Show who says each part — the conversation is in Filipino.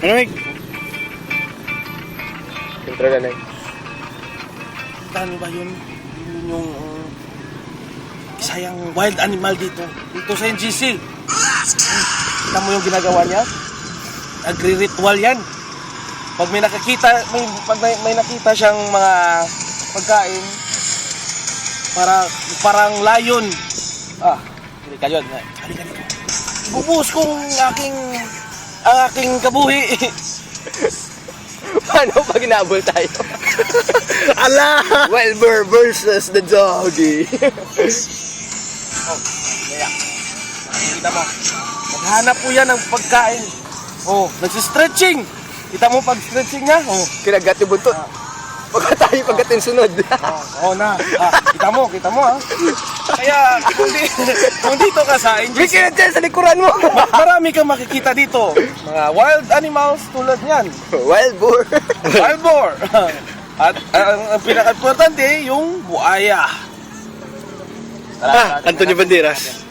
Speaker 1: Malamig.
Speaker 2: Intro na lang.
Speaker 3: Ano ba yun? Yun yung isa yung wild animal dito. Dito sa NGC. Kita mo yung ginagawa niya? Agri-ritual yan. Pag may nakakita, may nakita siyang mga pagkain, parang lion. Halika yun. Halika dito. Ibubuhos kong ang aking kabuhi.
Speaker 2: Paano pag inabol tayo?
Speaker 3: Ala!
Speaker 2: Wilbur versus the doggy.
Speaker 3: Kaya, nakikita mo. Maghanap po yan ng pagkain. Nagsistretching. Kita mo pag-stretching niya?
Speaker 2: Kinagat yung buntot. Pagkat yung sunod.
Speaker 3: Na. Kita mo ha. Kaya, kung dito ka sa
Speaker 2: May
Speaker 3: NGC,
Speaker 2: kinadyan sa likuran mo.
Speaker 3: marami kang makikita dito. Mga wild animals tulad niyan.
Speaker 2: Wilbur.
Speaker 3: Wild boar. At ang pinaka-importante, yung buaya.
Speaker 1: Antonio Banderas.